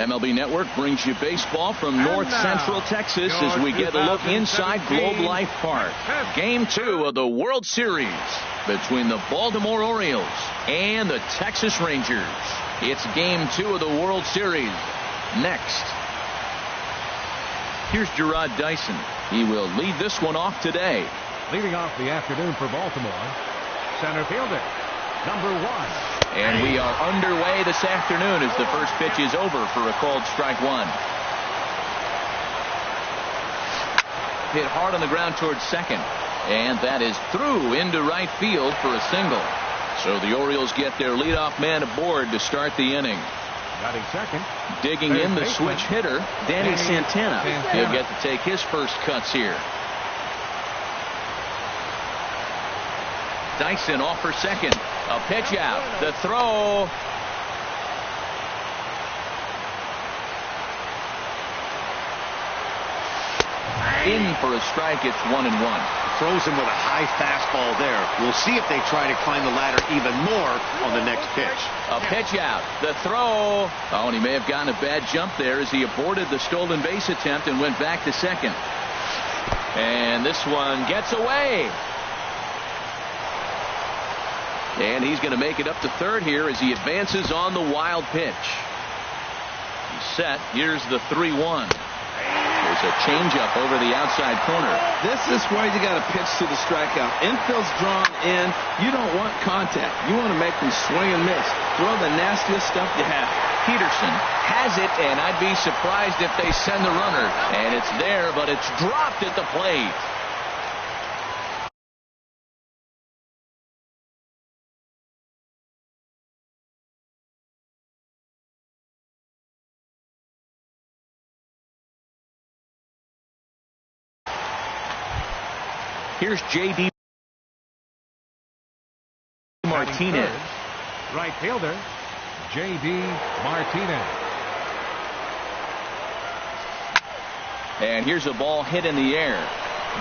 MLB Network brings you baseball from North Central Texas as we get a look inside Globe Life Park. Game 2 of the World Series between the Baltimore Orioles and the Texas Rangers. It's Game 2 of the World Series. Next. Here's Jarrod Dyson. He will lead this one off today. Leading off the afternoon for Baltimore, center fielder, number 1. And we are underway this afternoon as the first pitch is over for a called strike one. Hit hard on the ground towards second. And that is through into right field for a single. So the Orioles get their leadoff man aboard to start the inning. Batting second. Digging in the switch hitter, Danny Santana. He'll get to take his first cuts here. Dyson off for second. A pitch out. The throw. In for a strike. It's 1-1. Throws him with a high fastball there. We'll see if they try to climb the ladder even more on the next pitch. A pitch out. The throw. Oh, and he may have gotten a bad jump there as he aborted the stolen base attempt and went back to second. And this one gets away. And he's going to make it up to third here as he advances on the wild pitch. He's set. Here's the 3-1. There's a changeup over the outside corner. This is where you got to pitch to the strikeout. Infield's drawn in. You don't want contact. You want to make them swing and miss. Throw the nastiest stuff you have. Peterson has it, and I'd be surprised if they send the runner. And it's there, but it's dropped at the plate. Here's J.D. Martinez. Right fielder, J.D. Martinez. And here's a ball hit in the air.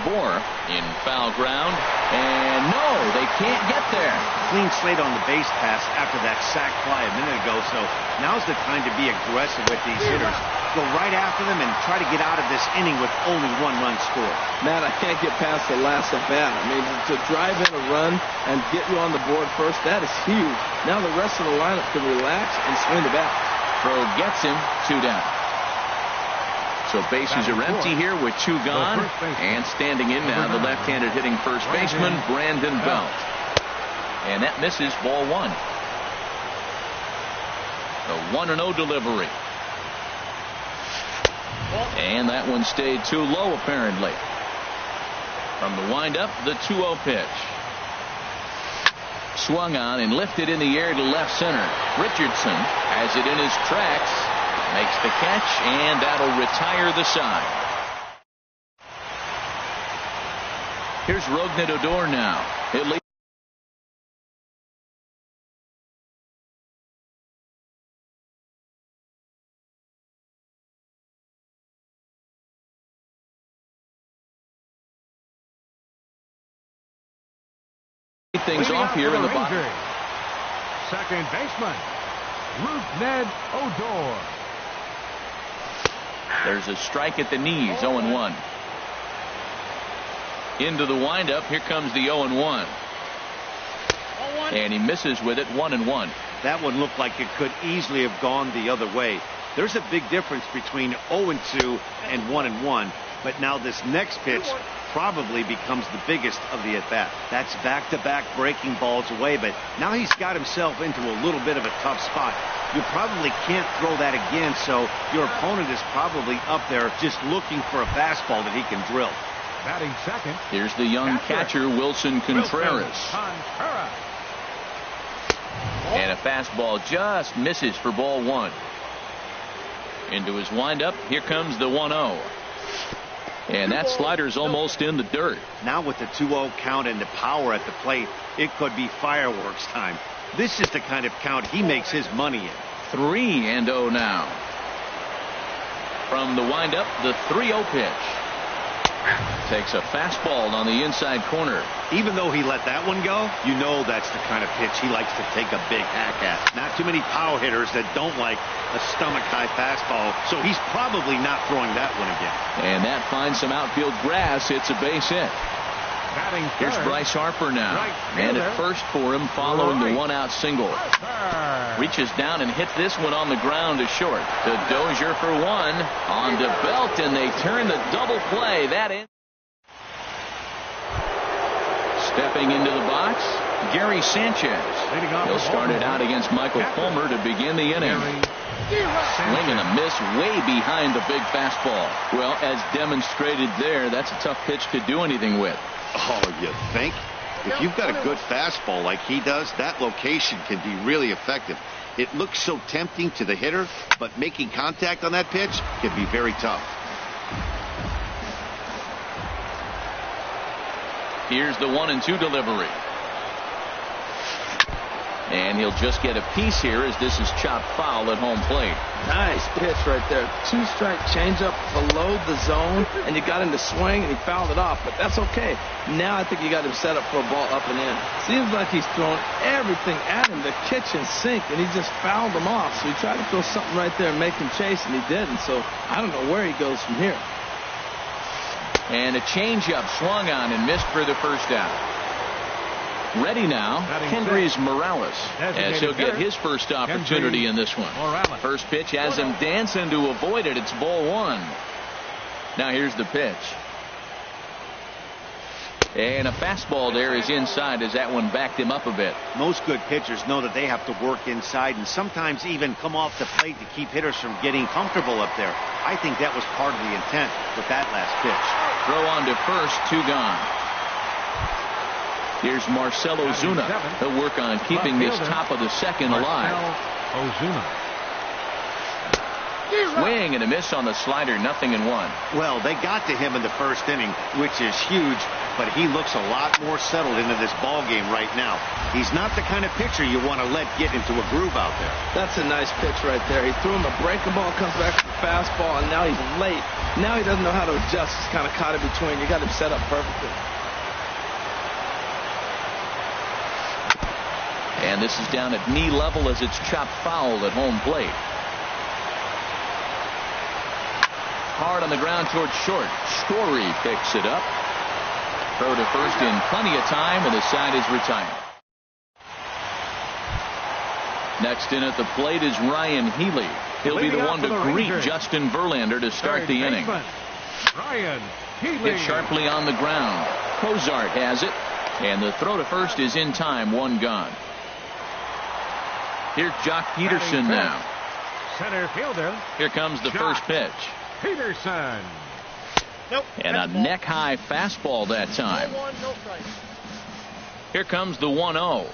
Bohr in foul ground. And no, they can't get there. Clean slate on the base pass after that sac fly a minute ago. So now's the time to be aggressive with these hitters. Go right after them and try to get out of this inning with only one run scored. Matt, I can't get past the last at bat. I mean, to drive in a run and get you on the board first, that is huge. Now the rest of the lineup can relax and swing the bat. Throw gets him, 2 down. So bases are empty here with 2 gone. And standing in now, the left-handed hitting first baseman, Brandon Belt. And that misses, ball 1. The 1-0 delivery. And that one stayed too low, apparently. From the windup, the 2-0 pitch. Swung on and lifted in the air to left center. Richardson has it in his tracks. Makes the catch, and that'll retire the side. Here's Rougned Odor now. It leads. Things off here in the bottom. Second baseman, Rougned Odor. There's a strike at the knees, 0-1. Into the windup, here comes the 0-1. And he misses with it, 1-1. That one looked like it could easily have gone the other way. There's a big difference between 0-2 and 1-1. But now this next pitch probably becomes the biggest of the at-bat. That's back-to-back breaking balls away, but now he's got himself into a little bit of a tough spot. You probably can't throw that again, so your opponent is probably up there just looking for a fastball that he can drill. Batting second. Here's the young catcher, Wilson Contreras. And a fastball just misses for ball 1. Into his windup, here comes the 1-0. And that slider's almost in the dirt. Now with the 2-0 count and the power at the plate, it could be fireworks time. This is the kind of count he makes his money in. 3-0 now. From the windup, the 3-0 pitch. Takes a fastball on the inside corner. Even though he let that one go, you know that's the kind of pitch he likes to take a big hack at. Not too many power hitters that don't like a stomach-high fastball, so he's probably not throwing that one again. And that finds some outfield grass. It's a base hit. Here's Bryce Harper now. And at first for him following the one-out single. Reaches down and hits this one on the ground to short. To Dozier for one. On to Belt, and they turn the double play. That in. Stepping into the box, Gary Sanchez. He'll start it out against Michael Fulmer to begin the inning. Swing and a miss way behind the big fastball. Well, as demonstrated there, that's a tough pitch to do anything with. Oh, you think? If you've got a good fastball like he does, that location can be really effective. It looks so tempting to the hitter, but making contact on that pitch can be very tough. Here's the 1-2 delivery. And he'll just get a piece here as this is chopped foul at home plate. Nice pitch right there. 2-strike changeup below the zone, and you got him to swing, and he fouled it off, but that's okay. Now I think you got him set up for a ball up and in. Seems like he's throwing everything at him, the kitchen sink, and he just fouled him off. So he tried to throw something right there and make him chase, and he didn't. So I don't know where he goes from here. And a changeup swung on and missed for the first out. Ready now, Kendrys Morales, as he'll get his first opportunity in this one. First pitch has him dancing to avoid it. It's ball one. Now here's the pitch. And a fastball there is inside as that one backed him up a bit. Most good pitchers know that they have to work inside and sometimes even come off the plate to keep hitters from getting comfortable up there. I think that was part of the intent with that last pitch. Throw on to first, 2 gone. Here's Marcell Ozuna. He'll work on keeping this top of the second alive. Swing and a miss on the slider, 0-1. Well, they got to him in the first inning, which is huge, but he looks a lot more settled into this ball game right now. He's not the kind of pitcher you want to let get into a groove out there. That's a nice pitch right there. He threw him a breaking ball, comes back to the fastball, and now he's late. Now he doesn't know how to adjust. He's kind of caught in between. You got him set up perfectly. And this is down at knee level as it's chopped foul at home plate. Hard on the ground towards short. Story picks it up. Throw to first in plenty of time, and the side is retired. Next in at the plate is Ryan Healy. He'll be the one to greet Justin Verlander to start the inning. Ryan Healy. Hit sharply on the ground. Cozart has it, and the throw to first is in time, 1 gone. Here's Jock Peterson now. Center fielder. Here comes the first pitch. Peterson. And a neck-high fastball that time. Here comes the 1-0.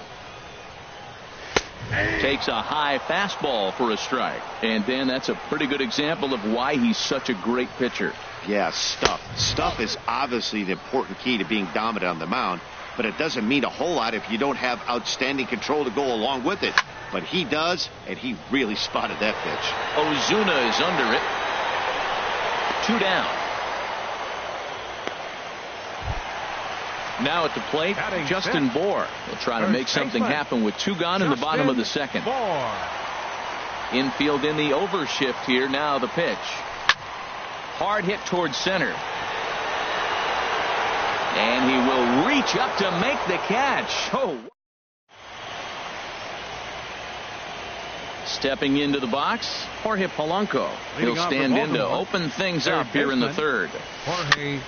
Takes a high fastball for a strike. And Dan, that's a pretty good example of why he's such a great pitcher. Yeah, stuff. Stuff is obviously the important key to being dominant on the mound, but it doesn't mean a whole lot if you don't have outstanding control to go along with it. But he does, and he really spotted that pitch. Ozuna is under it. 2 down. Now at the plate, Justin Bour will try to make something happen with 2 gone in the bottom of the second. Infield in the overshift here. Now the pitch. Hard hit towards center. And he will reach up to make the catch. Oh. Stepping into the box, Jorge Polanco. He'll stand in to open things up here in the third.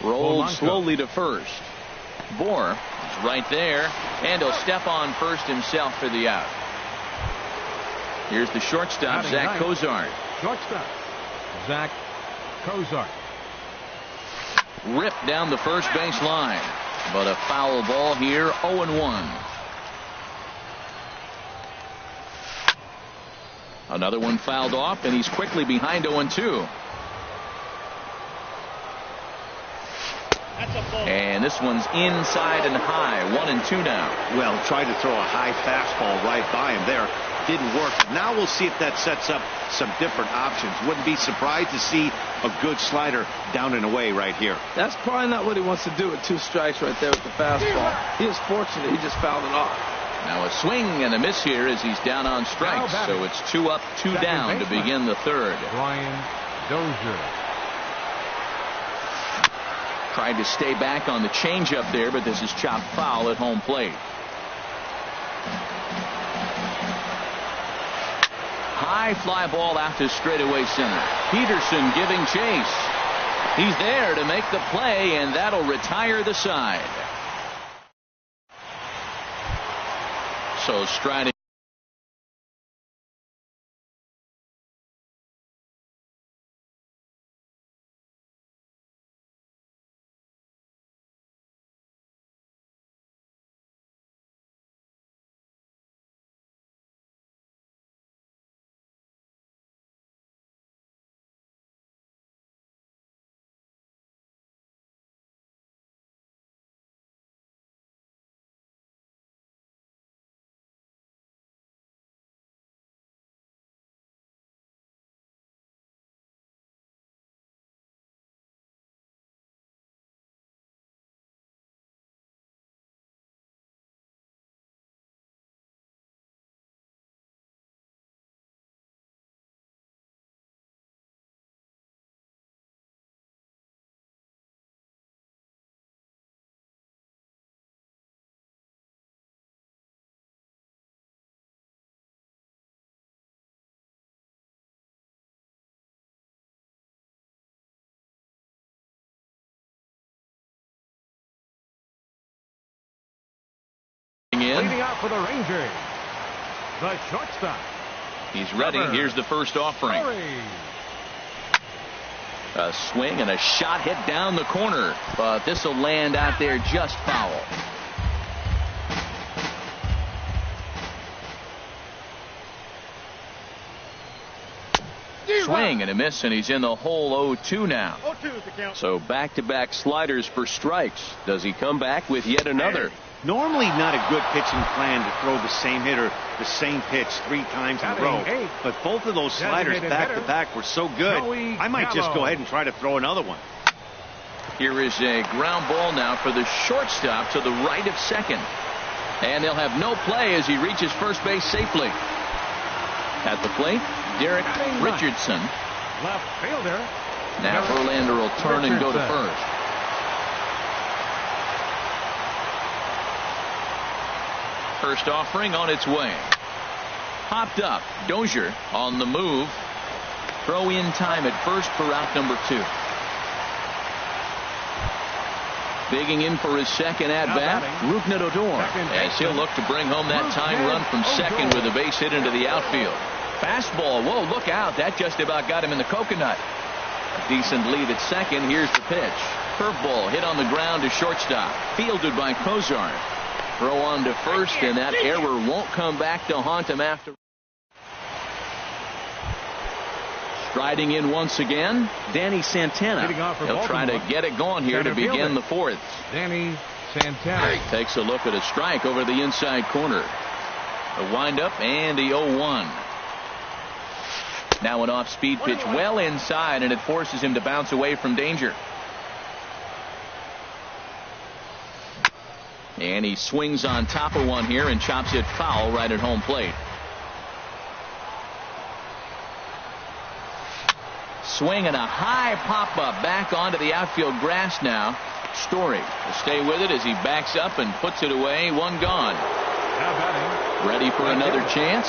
Rolled slowly to first. Bour is right there, and he'll step on first himself for the out. Here's the shortstop, Zach Cozart. Shortstop, Zach Cozart. Ripped down the first base line, but a foul ball here, 0-1. Another one fouled off, and he's quickly behind 0-2. And this one's inside and high, 1-2 now. Well, tried to throw a high fastball right by him there. didn't work. Now we'll see if that sets up some different options. Wouldn't be surprised to see a good slider down and away right here. That's probably not what he wants to do with 2 strikes right there with the fastball. He is fortunate he just fouled it off. Now a swing and a miss here as he's down on strikes. So it's 2 up, 2 down to begin the third. Brian Dozier. Tried to stay back on the changeup there, but this is chopped foul at home plate. High fly ball out to straightaway center. Peterson giving chase. He's there to make the play, and that'll retire the side. So striding. Leading out for the Rangers, the shortstop. He's ready. Here's the first offering. A swing and a shot hit down the corner, but this will land out there just foul. Swing and a miss, and he's in the hole 0-2 now. So back-to-back sliders for strikes. Does he come back with yet another? Normally not a good pitching plan to throw the same hitter the same pitch 3 times in a row. But both of those sliders back-to-back were so good, I might just go ahead and try to throw another one. Here is a ground ball now for the shortstop to the right of second. And they'll have no play as he reaches first base safely. At the plate, Derek Richardson. Left fielder. Now Verlander will turn and go to first. First offering on its way. Popped up. Dozier on the move. Throw in time at first for out number 2. Digging in for his second at-bat, Rougned Odor, as he'll look to bring home that tying run from second with a base hit into the outfield. Fastball, whoa, look out. That just about got him in the coconut. A decent lead at second. Here's the pitch. Curveball hit on the ground to shortstop. Fielded by Kozar. Throw on to first, and that error won't come back to haunt him after. Striding in once again, Danny Santana. He'll try to get it going here to begin the fourth. Danny Santana takes a look at a strike over the inside corner. A windup and the 0-1. Now an off-speed pitch well inside, and it forces him to bounce away from danger. And he swings on top of one here and chops it foul right at home plate. Swing and a high pop-up back onto the outfield grass now. Story will stay with it as he backs up and puts it away. One gone. Ready for another chance.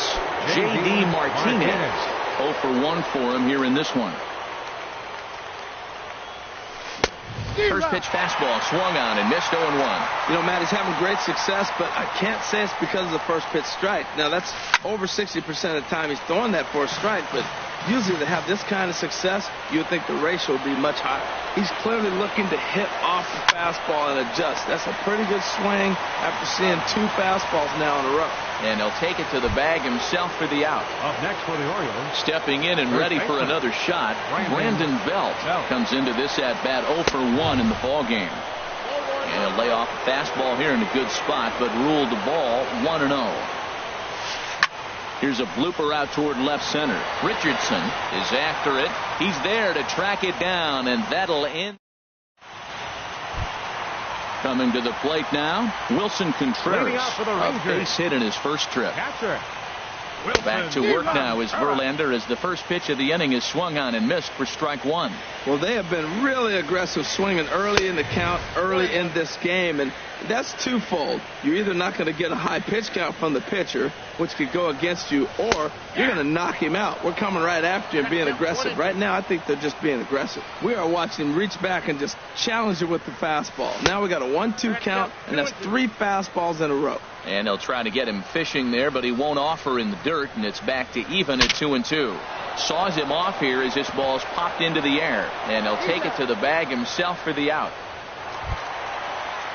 J.D. Martinez. 0 for 1 for him here in this one. First pitch fastball swung on and missed 0-1. You know, Matt, he's having great success, but I can't say it's because of the first pitch strike. Now, that's over 60% of the time he's throwing that for a strike, but usually to have this kind of success, you would think the ratio would be much higher. He's clearly looking to hit off the fastball and adjust. That's a pretty good swing after seeing 2 fastballs now in a row. And he'll take it to the bag himself for the out. Up next for the Orioles. Stepping in and ready for another shot, Brandon Belt comes into this at-bat 0 for 1 in the ball game. And he'll lay off a fastball here in a good spot, but ruled the ball 1-0. Here's a blooper out toward left center. Richardson is after it. He's there to track it down, and that'll end. Coming to the plate now, Wilson Contreras. A base hit in his first trip. Catcher. Back to work now is Verlander as the first pitch of the inning is swung on and missed for strike one. Well, they have been really aggressive swinging early in the count, early in this game, and that's twofold. You're either not going to get a high pitch count from the pitcher, which could go against you, or you're going to knock him out. We're coming right after you and being aggressive. Right now, I think they're just being aggressive. We are watching him reach back and just challenge it with the fastball. Now we got a 1-2 count, and that's 3 fastballs in a row. And they'll try to get him fishing there, but he won't offer in the dirt, and it's back to even at 2-2. Saws him off here as this ball's popped into the air, and he'll take it to the bag himself for the out.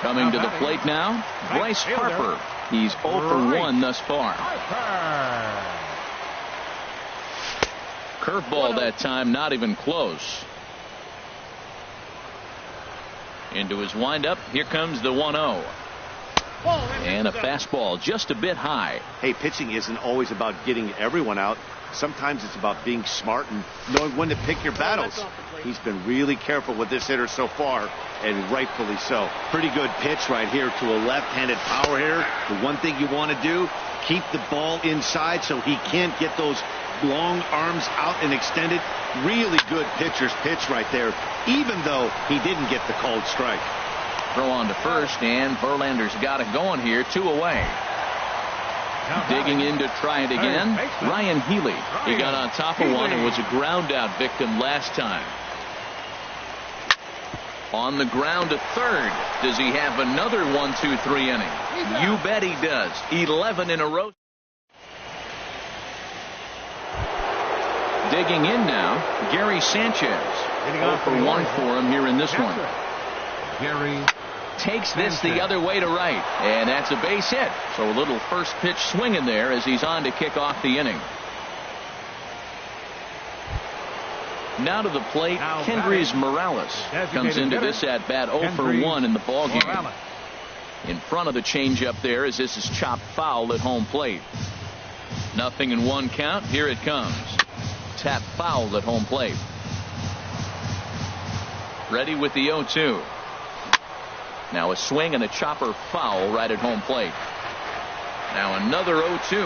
Coming to the plate now, Bryce Harper. He's 0 for 1 thus far. Curveball that time, not even close. Into his windup, here comes the 1-0. And a fastball just a bit high. Hey, pitching isn't always about getting everyone out. Sometimes it's about being smart and knowing when to pick your battles. He's been really careful with this hitter so far, and rightfully so. Pretty good pitch right here to a left-handed power hitter. The one thing you want to do, keep the ball inside so he can't get those long arms out and extended. Really good pitcher's pitch right there, even though he didn't get the called strike. Throw on to first, and Verlander's got it going here, 2 away. Digging in to try it again, Ryan Healy. He got on top of one and was a ground out victim last time. On the ground to third. Does he have another 1-2-3 inning? You bet he does. 11 in a row. Digging in now, Gary Sanchez. 0 for 1 for him here in this one. Gary takes this the other way to right, and that's a base hit. So a little first pitch swinging there as he's on to kick off the inning. Now to the plate, Kendrys Morales comes into this at bat 0 for 1 in the ballgame. In front of the changeup there as this is chopped foul at home plate. 0-1 count. Here it comes. Tap foul at home plate. Ready with the 0-2. Now a swing and a chopper foul right at home plate. Now another 0-2.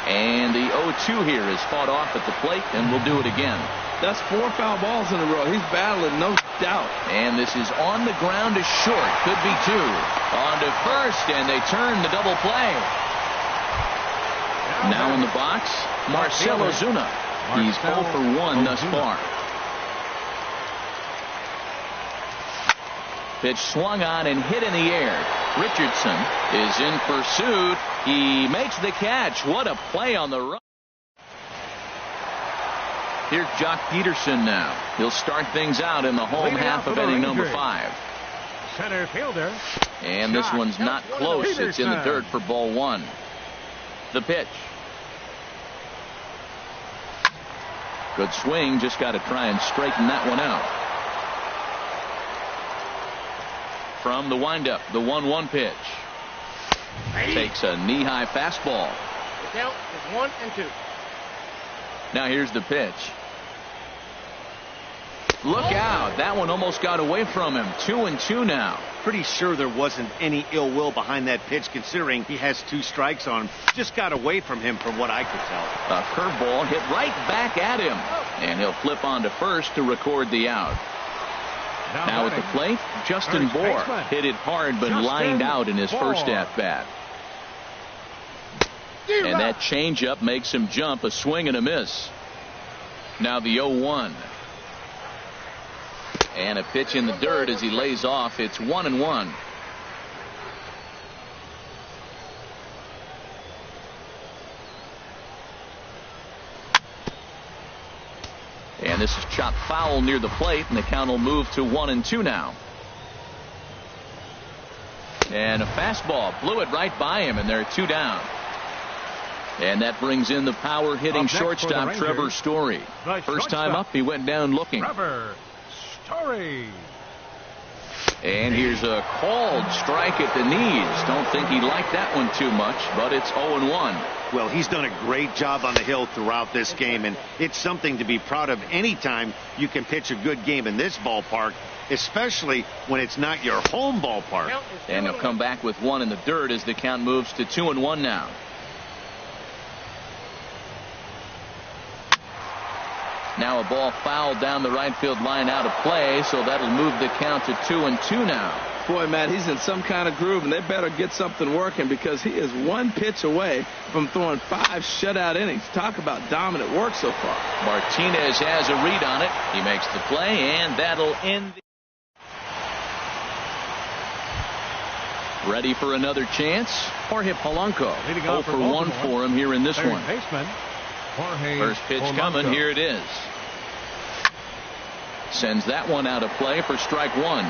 And the 0-2 here is fought off at the plate, and we'll do it again. That's 4 foul balls in a row. He's battling, no doubt. And this is on the ground to short. Could be 2. On to first, and they turn the double play. Now in the box, Marcell Ozuna. He's 0 for 1 thus far. Pitch swung on and hit in the air. Richardson is in pursuit. He makes the catch. What a play on the run. Here's Jock Peterson now. He'll start things out in the home half of inning number 5. Center fielder. And this one's not close. It's in the dirt for ball 1. The pitch. Good swing. Just got to try and straighten that one out. From the windup, the 1-1 pitch. Takes a knee-high fastball. The count is 1 and 2. Now here's the pitch. Look out. That one almost got away from him. 2-2 now. Pretty sure there wasn't any ill will behind that pitch, considering he has 2 strikes on him. Just got away from him from what I could tell. A curveball hit right back at him. And he'll flip on to first to record the out. Now at the plate, Justin Bour hit it hard but lined out in his first at-bat. And that changeup makes him jump, a swing and a miss. Now the 0-1. And a pitch in the dirt as he lays off. It's 1-1. And this is chopped foul near the plate, and the count will move to 1-2 now. And a fastball blew it right by him, and they're 2 down. And that brings in the power hitting shortstop Trevor Story. First time up, he went down looking. Trevor Story. And here's a called strike at the knees. Don't think he liked that one too much, but it's 0-1. Well, he's done a great job on the hill throughout this game, and it's something to be proud of anytime you can pitch a good game in this ballpark, especially when it's not your home ballpark. And he'll come back with one in the dirt as the count moves to 2-1 now. Now a ball fouled down the right field line out of play, so that'll move the count to 2-2 now. Boy, Matt, he's in some kind of groove, and they better get something working because he is one pitch away from throwing 5 shutout innings. Talk about dominant work so far. Martinez has a read on it. He makes the play, and that'll end. Ready for another chance? Jorge Polanco. 0 for 1 for him here in this one. Baseman, Jorge First pitch Polanco. coming. Here it is. Sends that one out of play for strike 1.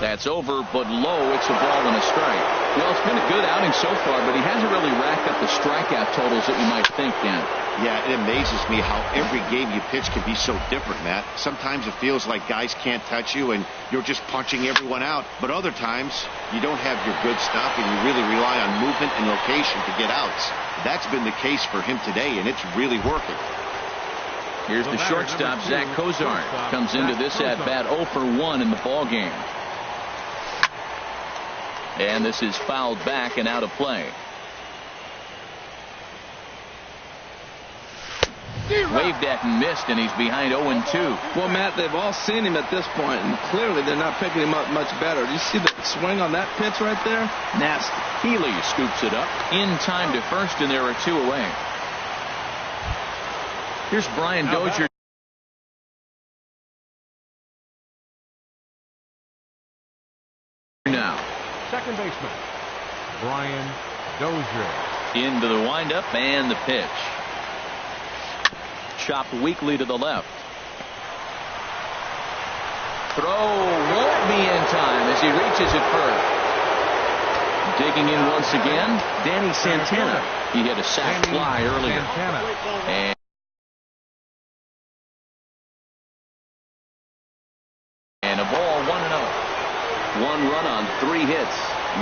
That's over, but low. It's a ball and a strike. Well, it's been a good outing so far, but he hasn't really racked up the strikeout totals that you might think, Dan. Yeah, it amazes me how every game you pitch can be so different, Matt. Sometimes it feels like guys can't touch you and you're just punching everyone out. But other times you don't have your good stuff and you really rely on movement and location to get outs. That's been the case for him today, and it's really working. Here's the shortstop, Zach Cozart. Comes into this at-bat 0 for 1 in the ballgame. And this is fouled back and out of play. Waved at and missed, and he's behind 0-2. Well, Matt, they've all seen him at this point, and clearly they're not picking him up much better. Do you see the swing on that pitch right there? Nasty. Healy scoops it up in time to first, and there are 2 away. Here's Brian Dozier. Now. Second baseman, Brian Dozier. Into the windup and the pitch. Chopped weakly to the left. Throw won't be in time as he reaches it first. Digging in once again, Danny Santana. He hit a sac fly earlier. And a ball, 1-0. 1 run on 3 hits.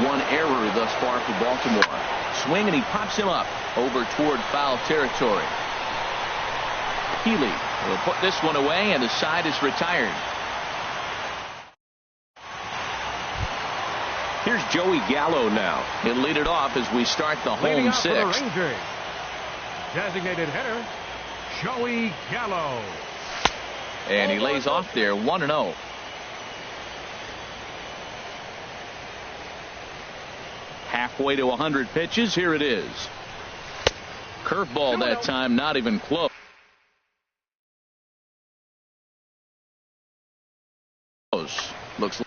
1 error thus far for Baltimore. Swing, and he pops him up over toward foul territory. Healy will put this one away, and the side is retired. Here's Joey Gallo now. He'll lead it off as we start the home 6th. The Rangers, designated hitter, Joey Gallo. And he lays off there 1-0. Halfway to 100 pitches. Here it is. Curveball that time, not even close. Looks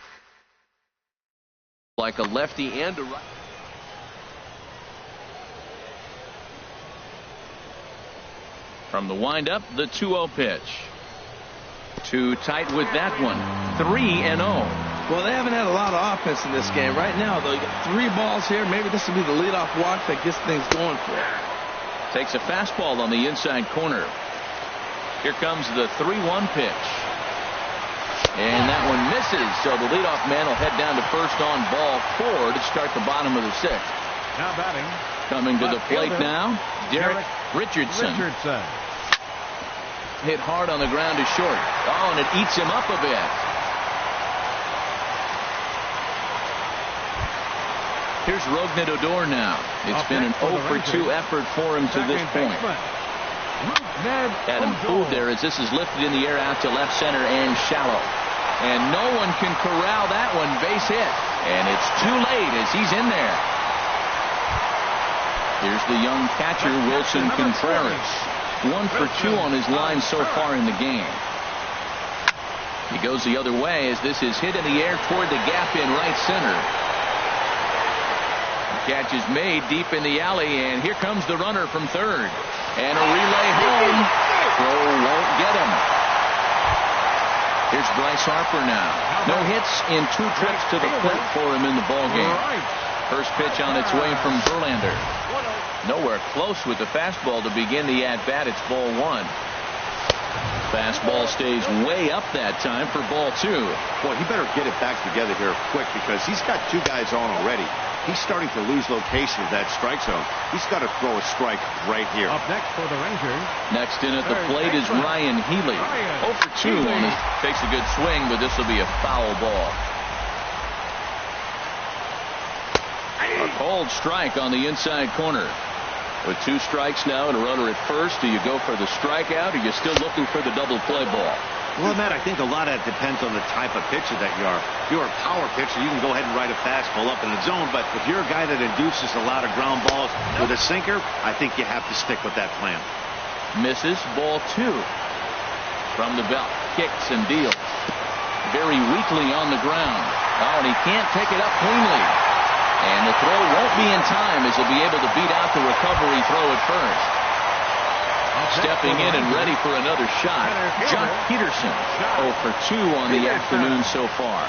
like a lefty and a right. From the windup, the 2-0 pitch. Too tight with that one. 3-0. Well, they haven't had a lot of offense in this game. Right now, though, you got 3 balls here. Maybe this will be the leadoff walk that gets things going for it. Takes a fastball on the inside corner. Here comes the 3-1 pitch. And that one misses, so the leadoff man will head down to first on ball 4 to start the bottom of the 6th. Now batting. Coming to the plate now, Derek Richardson. Hit hard on the ground to short. Oh, and it eats him up a bit. Here's Rougned Odor now. It's been an 0 for 2 effort for him to this point. Adam Food there as this is lifted in the air out to left center and shallow. And no one can corral that one. Base hit. And it's too late as he's in there. Here's the young catcher, Wilson Contreras. 1 for 2 on his line so far in the game. He goes the other way as this is hit in the air toward the gap in right center. The catch is made deep in the alley, and here comes the runner from third. And a relay home. Throw won't get him. Here's Bryce Harper now. No hits in 2 trips to the plate for him in the ballgame. First pitch on its way from Verlander. Nowhere close with the fastball to begin the at-bat. It's ball one. Fastball stays way up that time for ball two. Boy, he better get it back together here quick because he's got two guys on already. He's starting to lose location of that strike zone. He's got to throw a strike right here. Up next for the Rangers. Next in at the plate is Ryan Healy. 0 for 2 on his. Takes a good swing, but this will be a foul ball. A cold strike on the inside corner. With 2 strikes now and a runner at first, do you go for the strikeout or are you still looking for the double play ball? Well, Matt, I think a lot of that depends on the type of pitcher that you are. If you're a power pitcher, you can go ahead and ride a fastball up in the zone. But if you're a guy that induces a lot of ground balls with a sinker, I think you have to stick with that plan. Misses, ball 2. From the belt, kicks and deals. Very weakly on the ground. Oh, and he can't take it up cleanly. And the throw won't be in time as he'll be able to beat out the recovery throw at first. Stepping in and ready for another shot, Jock Peterson. 0 for 2 on the afternoon so far.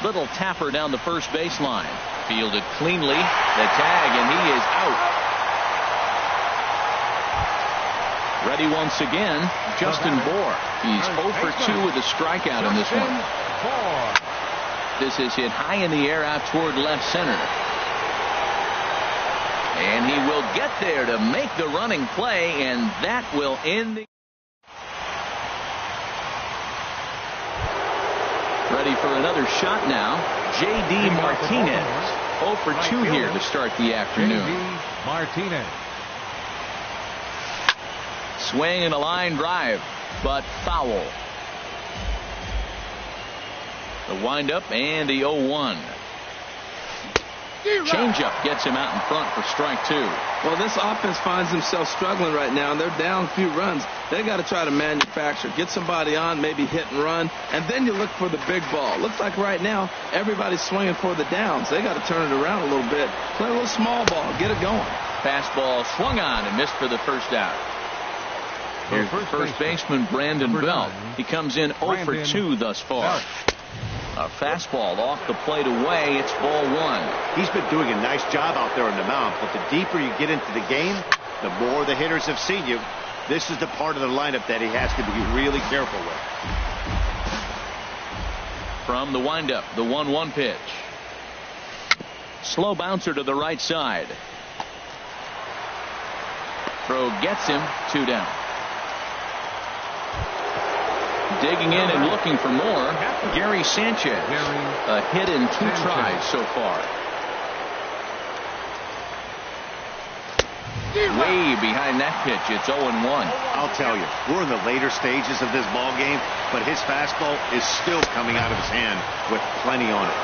Little tapper down the first baseline. Fielded cleanly. The tag, and he is out. Ready once again, Justin Bour. He's 0 for 2 with a strikeout in this one. This is hit high in the air out toward left center. And he will get there to make the running play, and that will end the... Ready for another shot now, J.D. Martinez. 0 for 2 here to start the afternoon. J.D. Martinez. Swing and a line drive, but foul. The windup and the 0-1. Changeup gets him out in front for strike 2. Well, this offense finds themselves struggling right now. They're down a few runs. They got to try to manufacture, get somebody on, maybe hit and run, and then you look for the big ball. Looks like right now everybody's swinging for the downs. They got to turn it around a little bit. Play a little small ball, get it going. Fastball swung on and missed for the first out. Here's the first baseman, Brandon Belt. He comes in 0 for 2 thus far. A fastball off the plate away. It's ball 1. He's been doing a nice job out there on the mound, but the deeper you get into the game, the more the hitters have seen you. This is the part of the lineup that he has to be really careful with. From the windup, the 1-1 pitch. Slow bouncer to the right side. Throw gets him, 2 down. Digging in and looking for more, Gary Sanchez. A hit in 2 tries so far. Way behind that pitch. It's 0-1. I'll tell you, we're in the later stages of this ball game, but his fastball is still coming out of his hand with plenty on it.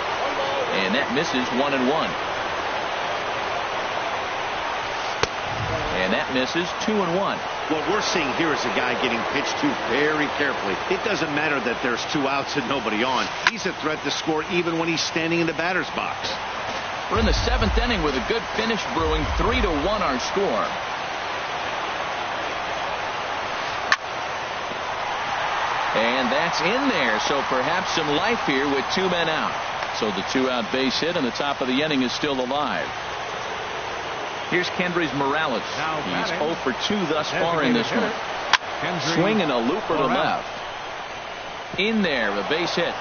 And that misses 1-1. And that misses 2-1. What we're seeing here is a guy getting pitched to very carefully. It doesn't matter that there's 2 outs and nobody on. He's a threat to score even when he's standing in the batter's box. We're in the 7th inning with a good finish brewing. 3-1 our score. And that's in there. So perhaps some life here with 2 men out. So the 2-out base hit and the top of the inning is still alive. Here's Kendrys Morales. He's 0 for 2 thus far in this one. Swinging a looper to left. In there, a base hit.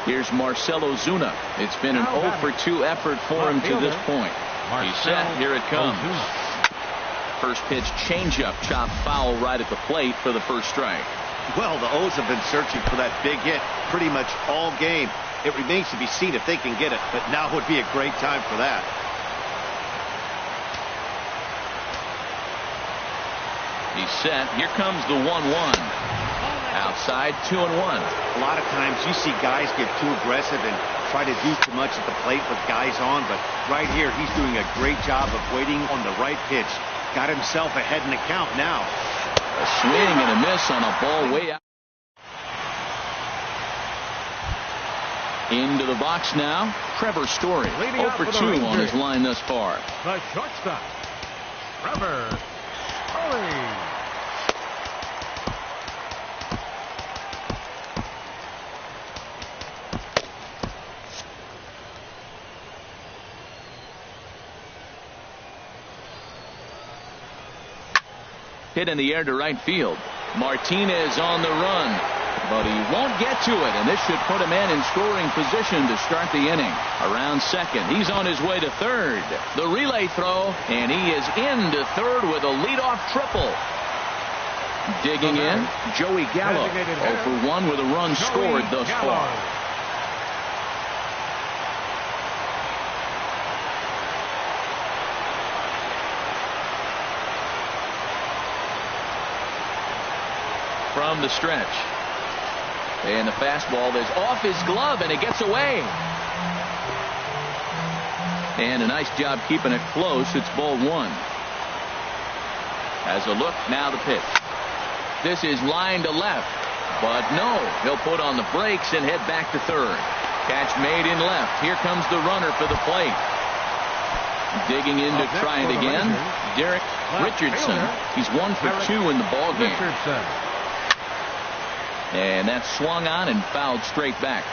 Here's Marcell Ozuna. It's been an 0 for 2 effort for him to this point. He's set. Here it comes. First pitch changeup, chopped foul right at the plate for the first strike. Well, the O's have been searching for that big hit pretty much all game. It remains to be seen if they can get it, but now would be a great time for that. He's set. Here comes the 1-1. Outside, 2-1. A lot of times you see guys get too aggressive and try to do too much at the plate with guys on, but right here he's doing a great job of waiting on the right pitch. Got himself ahead in the count now. A swing and a miss on a ball way out. Into the box now, Trevor Story. 0 for 2 on his line thus far. The shortstop, Trevor Story. hit in the air to right field. Martinez on the run, but he won't get to it, and this should put a man in scoring position to start the inning. Around second, he's on his way to third. The relay throw, and he is into third with a leadoff triple. Digging in, Joey Gallo, 0 for 1 with a run scored thus far. From the stretch. And the fastball is off his glove, and it gets away. And a nice job keeping it close. It's ball 1. As a look, now the pitch. This is line to left, but no, he'll put on the brakes and head back to third. Catch made in left. Here comes the runner for the plate. Digging in to try it again, Derek Richardson. He's 1 for 2 in the ball game. And that's swung on and fouled straight back.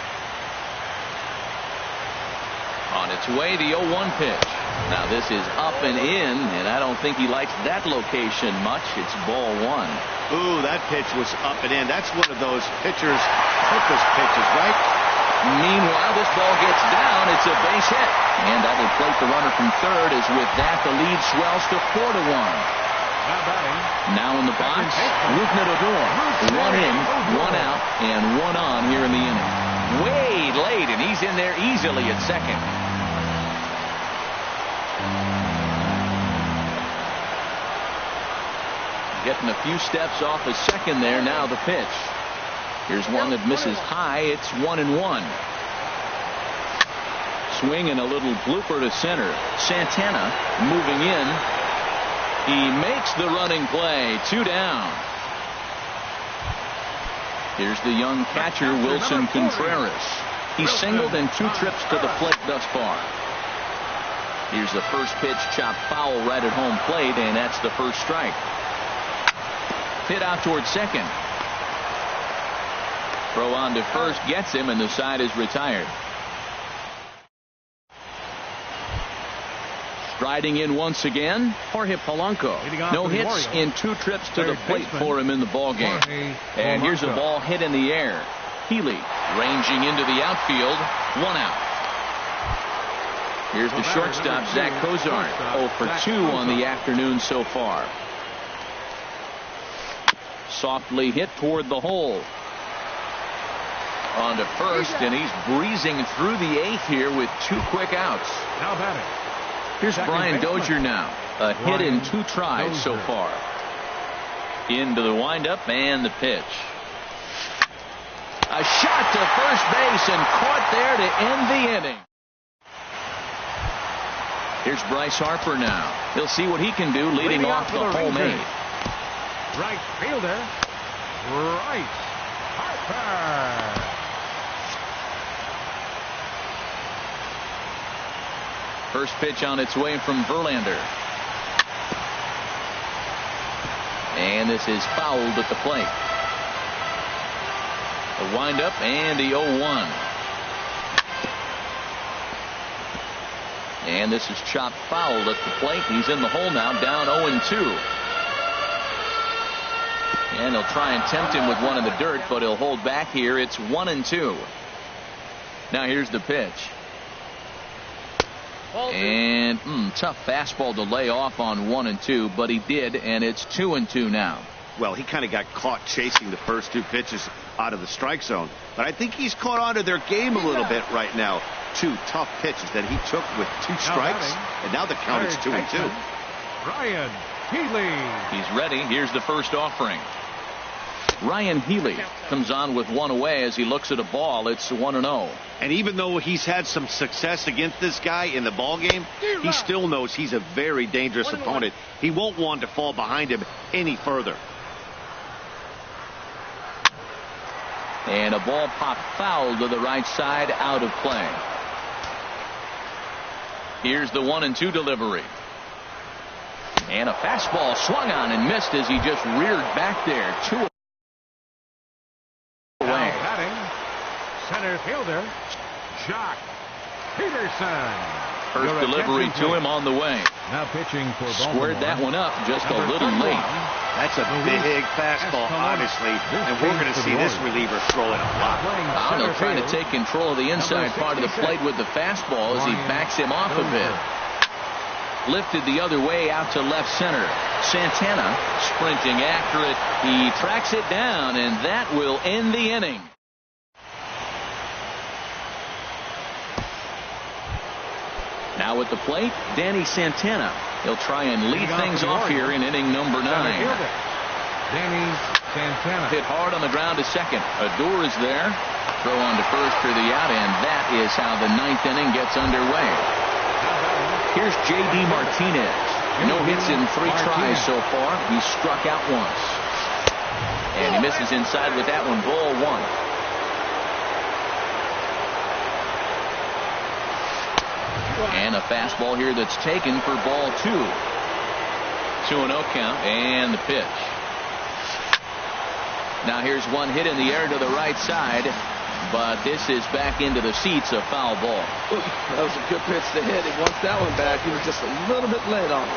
On its way, the 0-1 pitch. Now this is up and in, and I don't think he likes that location much. It's ball 1. Ooh, that pitch was up and in. That's one of those pitchers' purpose pitches, right? Meanwhile, this ball gets down. It's a base hit. And that will plate the runner from third, as with that, the lead swells to 4-1. Now in the box, Rougned Odor. 1 in, 1 out, and 1 on here in the inning. Way late, and he's in there easily at second. Getting a few steps off of second there. Now the pitch. Here's one that misses high. It's 1-1. Swing and a little blooper to center. Santana moving in. He makes the running play. 2 down. Here's the young catcher, Wilson Contreras. He's singled in 2 trips to the plate thus far. Here's the first pitch, chopped foul right at home plate, and that's the first strike. Hit out towards second. Throw on to first gets him, and the side is retired. Striding in once again, Jorge Polanco. No hits in 2 trips to the plate for him in the ball game. And here's a ball hit in the air. Healy ranging into the outfield. 1 out. Here's the shortstop, Zach Cozart. 0 for 2 on the afternoon so far. Softly hit toward the hole. On to first, and he's breezing through the 8th here with 2 quick outs. Now batting. Here's Brian Dozier now. A hit in 2 tries so far. Into the windup and the pitch. A shot to first base and caught there to end the inning. Here's Bryce Harper now. He'll see what he can do leading off the home 8. Right fielder, Bryce Harper. First pitch on its way from Verlander. And this is fouled at the plate. The windup and the 0-1. And this is chopped foul at the plate. He's in the hole now, down 0-2. And they'll try and tempt him with one in the dirt, but he'll hold back here. It's 1-2. Now here's the pitch. And tough fastball to lay off on 1-2, but he did, and it's 2-2 now. Well, he kind of got caught chasing the first 2 pitches out of the strike zone, but I think he's caught on to their game a little bit right now. 2 tough pitches that he took with 2 strikes, and now the count is 2-2. Ryan Healy. He's ready. Here's the first offering. Ryan Healy comes on with 1 away as he looks at a ball. It's 1-0. And even though he's had some success against this guy in the ball game, he still knows he's a very dangerous opponent. He won't want to fall behind him any further. And a ball popped foul to the right side, out of play. Here's the 1-2 delivery. And a fastball swung on and missed as he just reared back there. 2 away. Batting, center fielder, Jock Peterson. First delivery to him on the way. Now pitching for Baltimore. Squared that one up just a little late. That's a big fastball, honestly, and we're going to see this reliever throw it a lot. Arnold trying to take control of the inside part of the plate with the fastball as he backs him off a bit. Lifted the other way out to left center. Santana sprinting after it. He tracks it down, and that will end the inning. Now at the plate, Danny Santana. He'll try and lead things off here in inning number 9. Danny Santana. Hit hard on the ground to second. Odor is there. Throw on to first for the out, and that is how the 9th inning gets underway. Here's J.D. Martinez. No hits in 3 tries so far. He struck out once. And he misses inside with that one. Ball 1. And a fastball here that's taken for ball 2. 2-0 count, and the pitch. Now here's one hit in the air to the right side, but this is back into the seats, a foul ball. That was a good pitch to hit. He wants that one back. He was just a little bit late on it.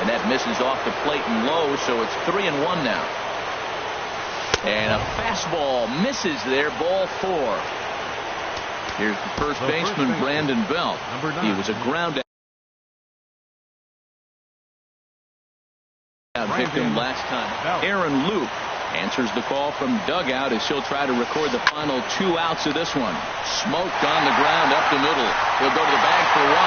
And that misses off the plate and low, so it's 3-1 now. And a fastball misses there, ball 4. Here's the first baseman, Brandon Belt. He was a ground out victim last time. Aaron Luke answers the call from dugout as he'll try to record the final 2 outs of this one. Smoked on the ground up the middle. He'll go to the bag for 1.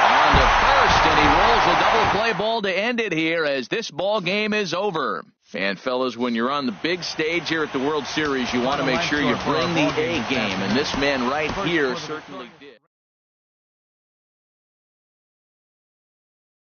On to first, and he rolls a double play ball to end it here as this ball game is over. And, fellas, when you're on the big stage here at the World Series, you want to make sure you bring the A game, and this man right here certainly did.